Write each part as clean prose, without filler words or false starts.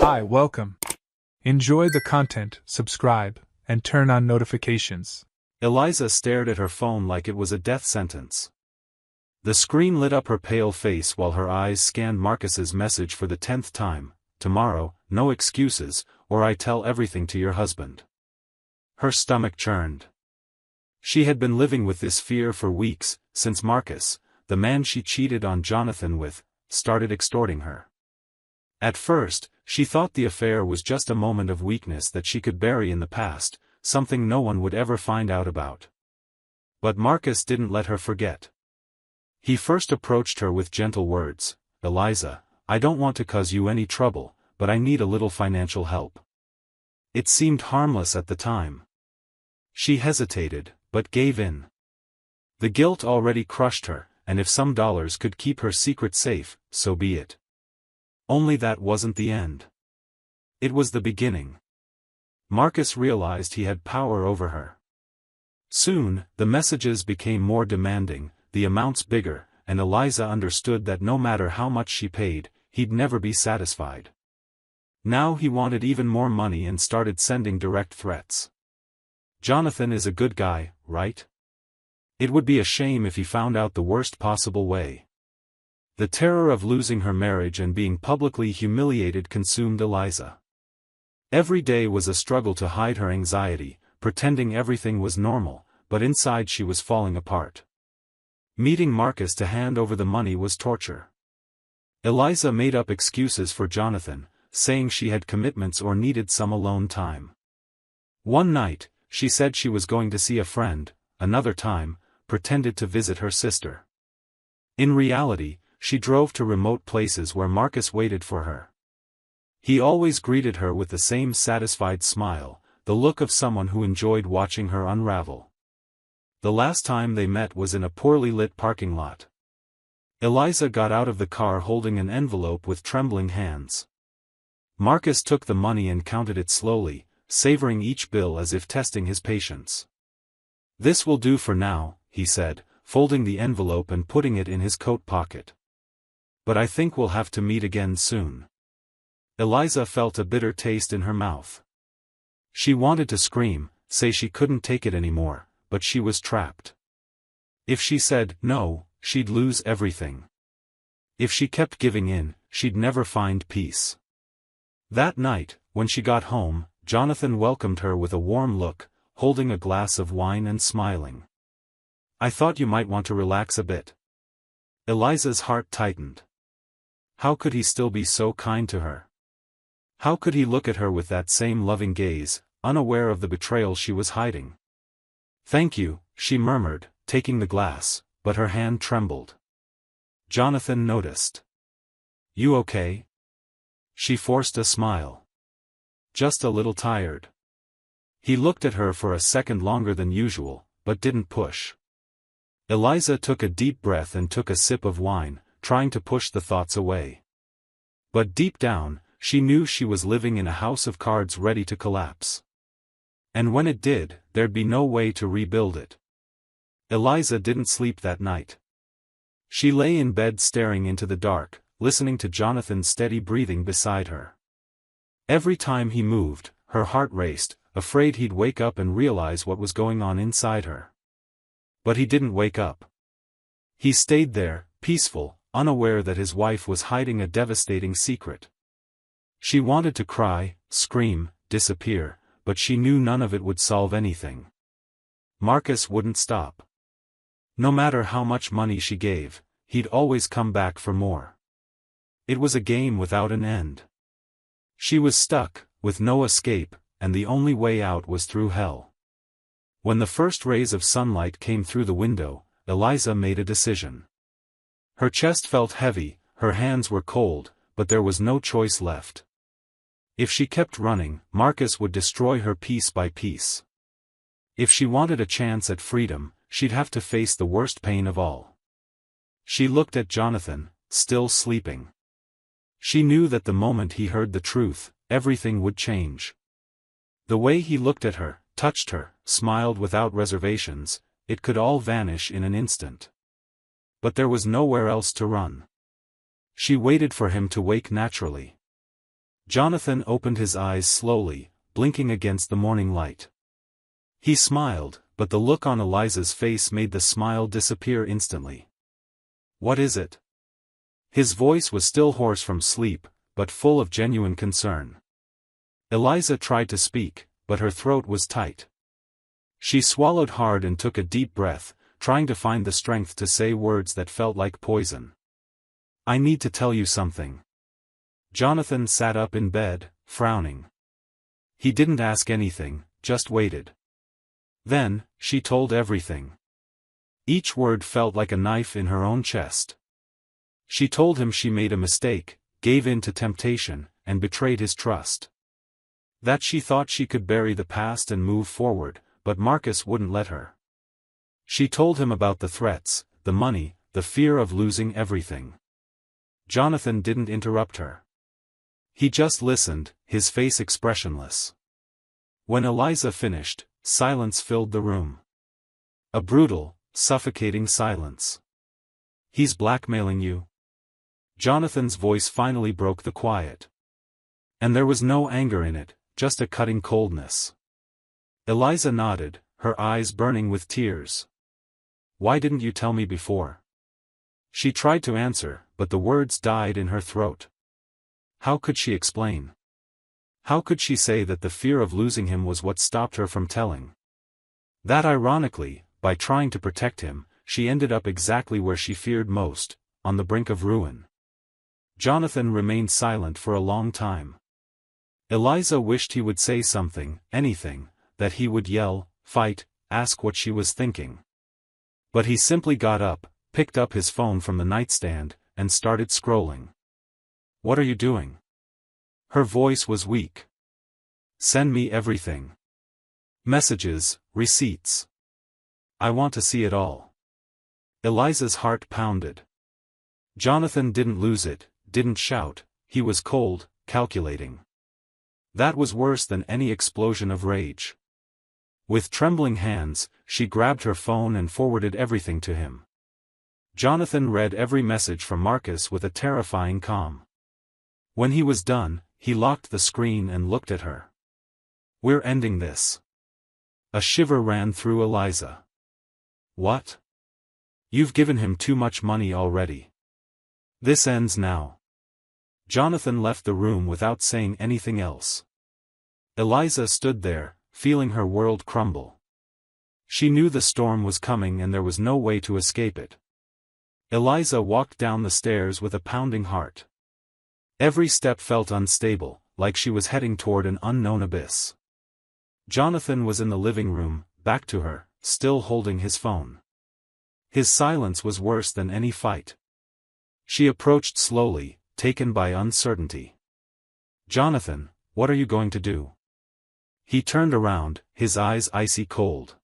Hi, welcome. Enjoy the content, subscribe, and turn on notifications. Eliza stared at her phone like it was a death sentence. The screen lit up her pale face while her eyes scanned Marcus's message for the 10th time. Tomorrow, no excuses, or I tell everything to your husband. Her stomach churned. She had been living with this fear for weeks, since Marcus, the man she cheated on Jonathan with, started extorting her. At first, she thought the affair was just a moment of weakness that she could bury in the past, something no one would ever find out about. But Marcus didn't let her forget. He first approached her with gentle words. Eliza, I don't want to cause you any trouble, but I need a little financial help. It seemed harmless at the time. She hesitated, but gave in. The guilt already crushed her, and if some dollars could keep her secret safe, so be it. Only that wasn't the end. It was the beginning. Marcus realized he had power over her. Soon, the messages became more demanding, the amounts bigger, and Eliza understood that no matter how much she paid, he'd never be satisfied. Now he wanted even more money and started sending direct threats. Jonathan is a good guy, right? It would be a shame if he found out the worst possible way. The terror of losing her marriage and being publicly humiliated consumed Eliza. Every day was a struggle to hide her anxiety, pretending everything was normal, but inside she was falling apart. Meeting Marcus to hand over the money was torture. Eliza made up excuses for Jonathan, saying she had commitments or needed some alone time. One night, she said she was going to see a friend, another time, pretended to visit her sister. In reality, she drove to remote places where Marcus waited for her. He always greeted her with the same satisfied smile, the look of someone who enjoyed watching her unravel. The last time they met was in a poorly lit parking lot. Eliza got out of the car holding an envelope with trembling hands. Marcus took the money and counted it slowly, savoring each bill as if testing his patience. This will do for now, he said, folding the envelope and putting it in his coat pocket. But I think we'll have to meet again soon. Eliza felt a bitter taste in her mouth. She wanted to scream, say she couldn't take it anymore, but she was trapped. If she said no, she'd lose everything. If she kept giving in, she'd never find peace. That night, when she got home, Jonathan welcomed her with a warm look, holding a glass of wine and smiling. I thought you might want to relax a bit. Eliza's heart tightened. How could he still be so kind to her? How could he look at her with that same loving gaze, unaware of the betrayal she was hiding? Thank you, she murmured, taking the glass, but her hand trembled. Jonathan noticed. You okay? She forced a smile. Just a little tired. He looked at her for a second longer than usual, but didn't push. Eliza took a deep breath and took a sip of wine, trying to push the thoughts away. But deep down, she knew she was living in a house of cards ready to collapse. And when it did, there'd be no way to rebuild it. Eliza didn't sleep that night. She lay in bed staring into the dark, listening to Jonathan's steady breathing beside her. Every time he moved, her heart raced, afraid he'd wake up and realize what was going on inside her. But he didn't wake up. He stayed there, peaceful, unaware that his wife was hiding a devastating secret. She wanted to cry, scream, disappear, but she knew none of it would solve anything. Marcus wouldn't stop. No matter how much money she gave, he'd always come back for more. It was a game without an end. She was stuck, with no escape, and the only way out was through hell. When the first rays of sunlight came through the window, Eliza made a decision. Her chest felt heavy, her hands were cold, but there was no choice left. If she kept running, Marcus would destroy her piece by piece. If she wanted a chance at freedom, she'd have to face the worst pain of all. She looked at Jonathan, still sleeping. She knew that the moment he heard the truth, everything would change. The way he looked at her, touched her, smiled without reservations, it could all vanish in an instant. But there was nowhere else to run. She waited for him to wake naturally. Jonathan opened his eyes slowly, blinking against the morning light. He smiled, but the look on Eliza's face made the smile disappear instantly. "What is it?" His voice was still hoarse from sleep, but full of genuine concern. Eliza tried to speak, but her throat was tight. She swallowed hard and took a deep breath, trying to find the strength to say words that felt like poison. "I need to tell you something." Jonathan sat up in bed, frowning. He didn't ask anything, just waited. Then, she told everything. Each word felt like a knife in her own chest. She told him she made a mistake, gave in to temptation, and betrayed his trust. That she thought she could bury the past and move forward, but Marcus wouldn't let her. She told him about the threats, the money, the fear of losing everything. Jonathan didn't interrupt her. He just listened, his face expressionless. When Eliza finished, silence filled the room. A brutal, suffocating silence. "He's blackmailing you?" Jonathan's voice finally broke the quiet. And there was no anger in it, just a cutting coldness. Eliza nodded, her eyes burning with tears. "Why didn't you tell me before?" She tried to answer, but the words died in her throat. How could she explain? How could she say that the fear of losing him was what stopped her from telling? That ironically, by trying to protect him, she ended up exactly where she feared most, on the brink of ruin. Jonathan remained silent for a long time. Eliza wished he would say something, anything, that he would yell, fight, ask what she was thinking. But he simply got up, picked up his phone from the nightstand, and started scrolling. "What are you doing?" Her voice was weak. "Send me everything. Messages, receipts. I want to see it all." Eliza's heart pounded. Jonathan didn't lose it, didn't shout, he was cold, calculating. That was worse than any explosion of rage. With trembling hands, she grabbed her phone and forwarded everything to him. Jonathan read every message from Marcus with a terrifying calm. When he was done, he locked the screen and looked at her. "We're ending this." A shiver ran through Eliza. "What? You've given him too much money already. This ends now." Jonathan left the room without saying anything else. Eliza stood there, feeling her world crumble. She knew the storm was coming and there was no way to escape it. Eliza walked down the stairs with a pounding heart. Every step felt unstable, like she was heading toward an unknown abyss. Jonathan was in the living room, back to her, still holding his phone. His silence was worse than any fight. She approached slowly, taken by uncertainty. "Jonathan, what are you going to do?" He turned around, his eyes icy cold.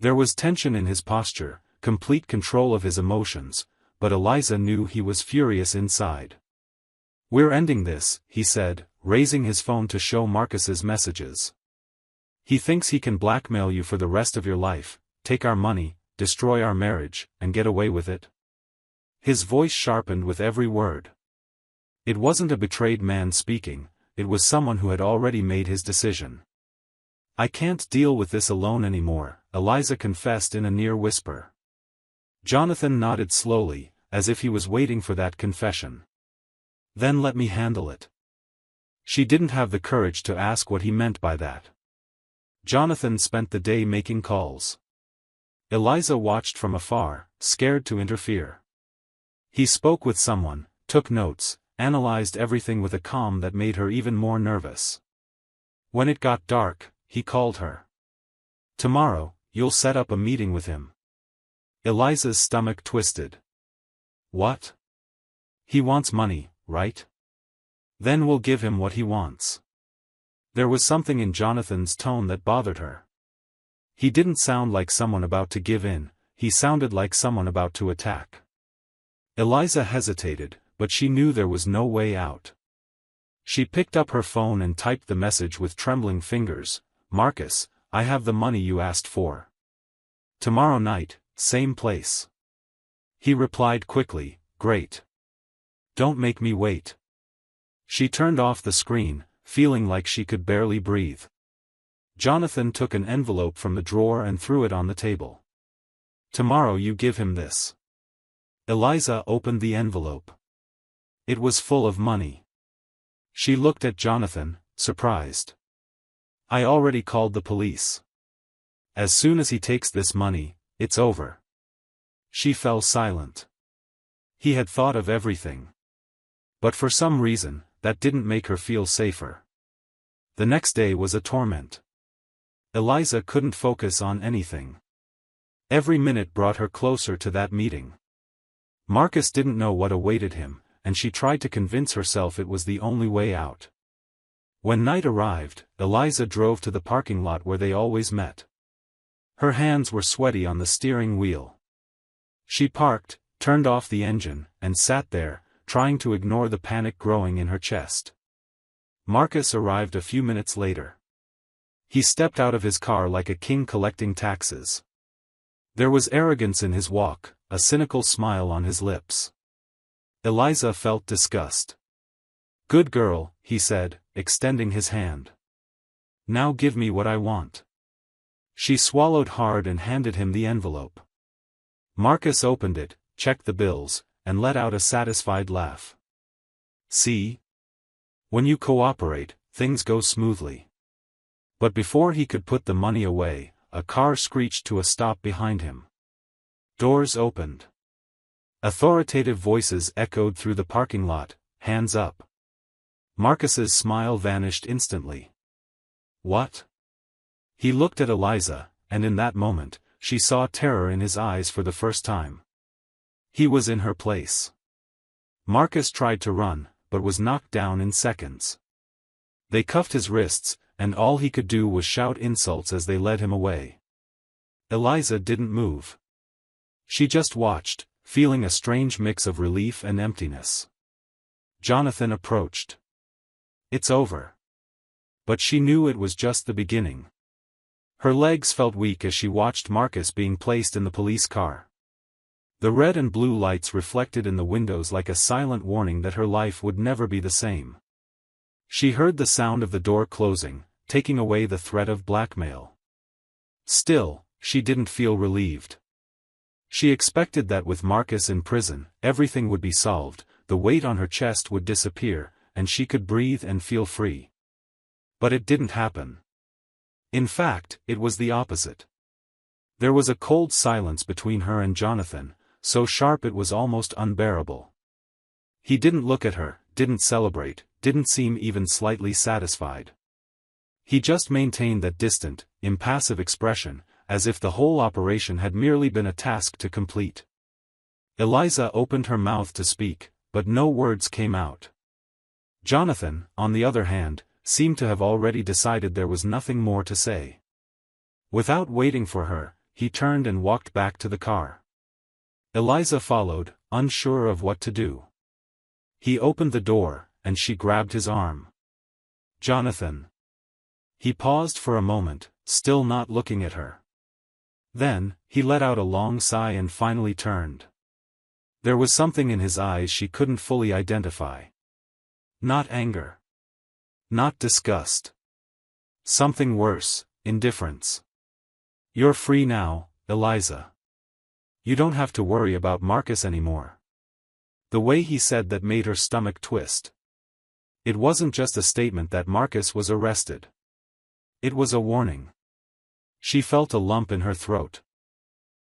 There was tension in his posture, complete control of his emotions, but Eliza knew he was furious inside. "We're ending this," he said, raising his phone to show Marcus's messages. "He thinks he can blackmail you for the rest of your life, take our money, destroy our marriage, and get away with it." His voice sharpened with every word. It wasn't a betrayed man speaking, it was someone who had already made his decision. "I can't deal with this alone anymore," Eliza confessed in a near whisper. Jonathan nodded slowly, as if he was waiting for that confession. "Then let me handle it." She didn't have the courage to ask what he meant by that. Jonathan spent the day making calls. Eliza watched from afar, scared to interfere. He spoke with someone, took notes, analyzed everything with a calm that made her even more nervous. When it got dark, he called her. "Tomorrow, you'll set up a meeting with him." Eliza's stomach twisted. "What? He wants money, right? Then we'll give him what he wants." There was something in Jonathan's tone that bothered her. He didn't sound like someone about to give in, he sounded like someone about to attack. Eliza hesitated, but she knew there was no way out. She picked up her phone and typed the message with trembling fingers. "Marcus, I have the money you asked for. Tomorrow night, same place." He replied quickly, "Great. Don't make me wait." She turned off the screen, feeling like she could barely breathe. Jonathan took an envelope from the drawer and threw it on the table. "Tomorrow you give him this." Eliza opened the envelope. It was full of money. She looked at Jonathan, surprised. "I already called the police. As soon as he takes this money, it's over." She fell silent. He had thought of everything. But for some reason, that didn't make her feel safer. The next day was a torment. Eliza couldn't focus on anything. Every minute brought her closer to that meeting. Marcus didn't know what awaited him, and she tried to convince herself it was the only way out. When night arrived, Eliza drove to the parking lot where they always met. Her hands were sweaty on the steering wheel. She parked, turned off the engine, and sat there, trying to ignore the panic growing in her chest. Marcus arrived a few minutes later. He stepped out of his car like a king collecting taxes. There was arrogance in his walk, a cynical smile on his lips. Eliza felt disgust. "Good girl," he said, extending his hand. "Now give me what I want." She swallowed hard and handed him the envelope. Marcus opened it, checked the bills, and let out a satisfied laugh. "See? When you cooperate, things go smoothly." But before he could put the money away, a car screeched to a stop behind him. Doors opened. Authoritative voices echoed through the parking lot, "Hands up." Marcus's smile vanished instantly. "What?" He looked at Eliza, and in that moment, she saw terror in his eyes for the first time. He was in her place. Marcus tried to run, but was knocked down in seconds. They cuffed his wrists, and all he could do was shout insults as they led him away. Eliza didn't move. She just watched, feeling a strange mix of relief and emptiness. Jonathan approached. "It's over." But she knew it was just the beginning. Her legs felt weak as she watched Marcus being placed in the police car. The red and blue lights reflected in the windows like a silent warning that her life would never be the same. She heard the sound of the door closing, taking away the threat of blackmail. Still, she didn't feel relieved. She expected that with Marcus in prison, everything would be solved, the weight on her chest would disappear, and she could breathe and feel free. But it didn't happen. In fact, it was the opposite. There was a cold silence between her and Jonathan, so sharp it was almost unbearable. He didn't look at her, didn't celebrate, didn't seem even slightly satisfied. He just maintained that distant, impassive expression, as if the whole operation had merely been a task to complete. Eliza opened her mouth to speak, but no words came out. Jonathan, on the other hand, seemed to have already decided there was nothing more to say. Without waiting for her, he turned and walked back to the car. Eliza followed, unsure of what to do. He opened the door, and she grabbed his arm. "Jonathan." He paused for a moment, still not looking at her. Then, he let out a long sigh and finally turned. There was something in his eyes she couldn't fully identify. Not anger. Not disgust. Something worse, indifference. "You're free now, Eliza. You don't have to worry about Marcus anymore." The way he said that made her stomach twist. It wasn't just a statement that Marcus was arrested. It was a warning. She felt a lump in her throat.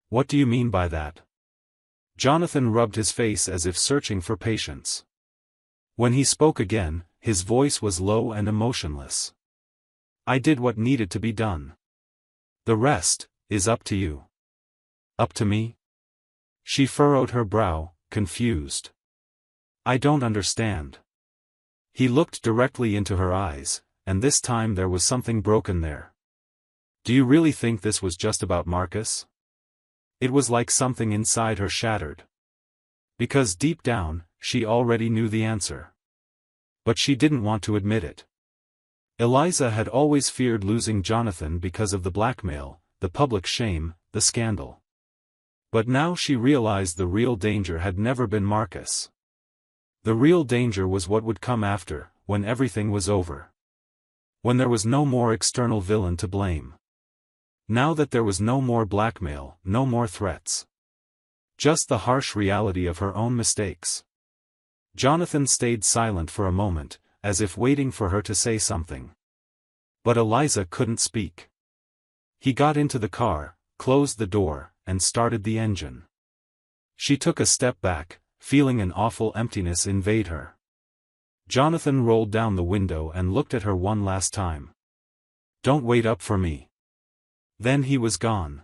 "What do you mean by that?" Jonathan rubbed his face as if searching for patience. When he spoke again, his voice was low and emotionless. "I did what needed to be done. The rest is up to you." "Up to me?" She furrowed her brow, confused. "I don't understand." He looked directly into her eyes, and this time there was something broken there. "Do you really think this was just about Marcus?" It was like something inside her shattered. Because deep down, she already knew the answer. But she didn't want to admit it. Eliza had always feared losing Jonathan because of the blackmail, the public shame, the scandal. But now she realized the real danger had never been Marcus. The real danger was what would come after, when everything was over. When there was no more external villain to blame. Now that there was no more blackmail, no more threats. Just the harsh reality of her own mistakes. Jonathan stayed silent for a moment, as if waiting for her to say something. But Eliza couldn't speak. He got into the car, closed the door, and started the engine. She took a step back, feeling an awful emptiness invade her. Jonathan rolled down the window and looked at her one last time. "Don't wait up for me." Then he was gone.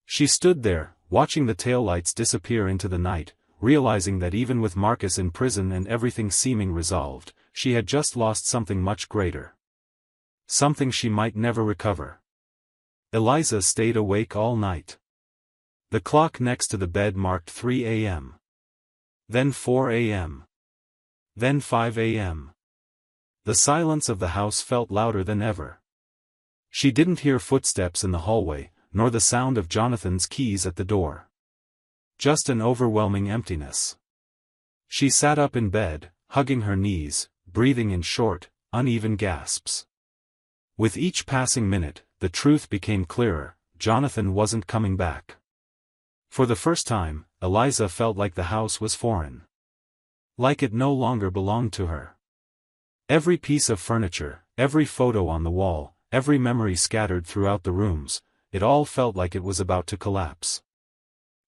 She stood there, watching the taillights disappear into the night, realizing that even with Marcus in prison and everything seeming resolved, she had just lost something much greater. Something she might never recover. Eliza stayed awake all night. The clock next to the bed marked 3 a.m. Then 4 a.m. Then 5 a.m. The silence of the house felt louder than ever. She didn't hear footsteps in the hallway, nor the sound of Jonathan's keys at the door. Just an overwhelming emptiness. She sat up in bed, hugging her knees, breathing in short, uneven gasps. With each passing minute, the truth became clearer: Jonathan wasn't coming back. For the first time, Eliza felt like the house was foreign. Like it no longer belonged to her. Every piece of furniture, every photo on the wall, every memory scattered throughout the rooms, it all felt like it was about to collapse.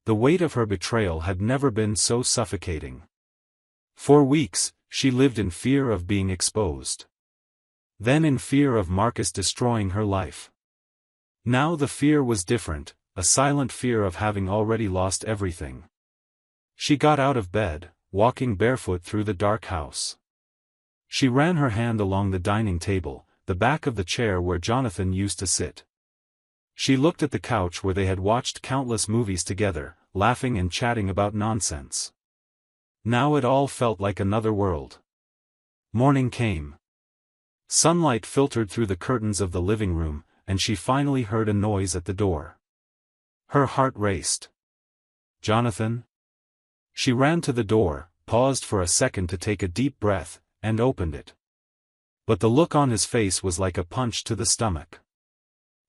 The weight of her betrayal had never been so suffocating. For weeks, she lived in fear of being exposed. Then in fear of Marcus destroying her life. Now the fear was different, a silent fear of having already lost everything. She got out of bed, walking barefoot through the dark house. She ran her hand along the dining table, the back of the chair where Jonathan used to sit. She looked at the couch where they had watched countless movies together, laughing and chatting about nonsense. Now it all felt like another world. Morning came. Sunlight filtered through the curtains of the living room, and she finally heard a noise at the door. Her heart raced. "Jonathan?" She ran to the door, paused for a second to take a deep breath, and opened it. But the look on his face was like a punch to the stomach.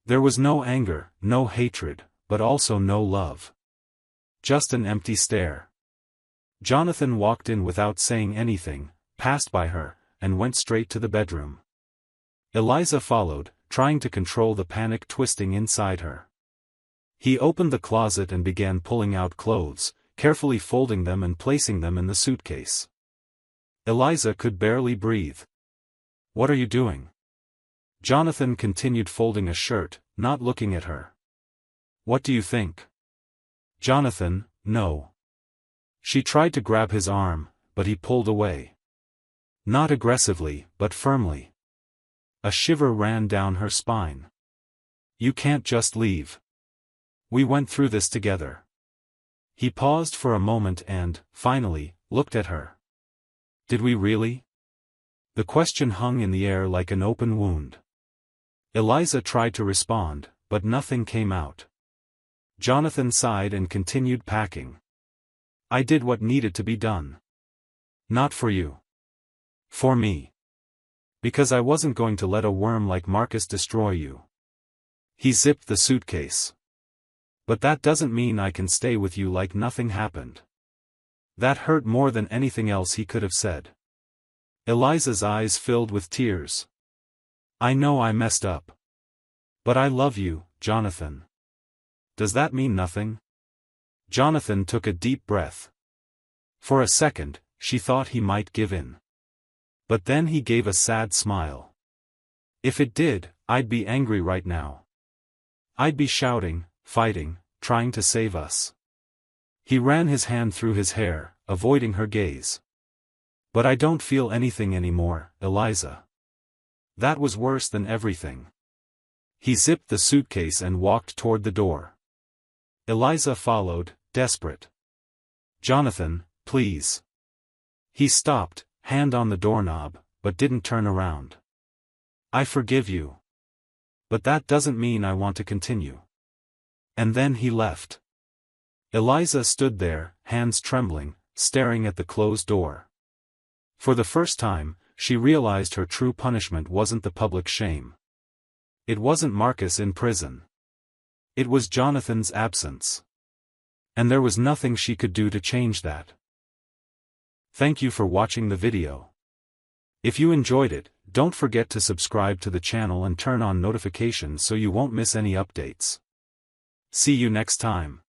There was no anger, no hatred, but also no love. Just an empty stare. Jonathan walked in without saying anything, passed by her, and went straight to the bedroom. Eliza followed, trying to control the panic twisting inside her. He opened the closet and began pulling out clothes, carefully folding them and placing them in the suitcase. Eliza could barely breathe. "What are you doing?" Jonathan continued folding a shirt, not looking at her. "What do you think?" "Jonathan, no." She tried to grab his arm, but he pulled away. Not aggressively, but firmly. A shiver ran down her spine. "You can't just leave. We went through this together." He paused for a moment and, finally, looked at her. "Did we really?" The question hung in the air like an open wound. Eliza tried to respond, but nothing came out. Jonathan sighed and continued packing. "I did what needed to be done. Not for you. For me. Because I wasn't going to let a worm like Marcus destroy you." He zipped the suitcase. "But that doesn't mean I can stay with you like nothing happened." That hurt more than anything else he could have said. Eliza's eyes filled with tears. "I know I messed up. But I love you, Jonathan. Does that mean nothing?" Jonathan took a deep breath. For a second, she thought he might give in. But then he gave a sad smile. "If it did, I'd be angry right now. I'd be shouting, fighting, trying to save us." He ran his hand through his hair, avoiding her gaze. "But I don't feel anything anymore, Eliza. That was worse than everything." He zipped the suitcase and walked toward the door. Eliza followed, desperate. "Jonathan, please." He stopped, hand on the doorknob, but didn't turn around. "I forgive you. But that doesn't mean I want to continue." And then he left. Eliza stood there, hands trembling, staring at the closed door. For the first time, she realized her true punishment wasn't the public shame. It wasn't Marcus in prison. It was Jonathan's absence. And there was nothing she could do to change that. Thank you for watching the video. If you enjoyed it, don't forget to subscribe to the channel and turn on notifications so you won't miss any updates. See you next time.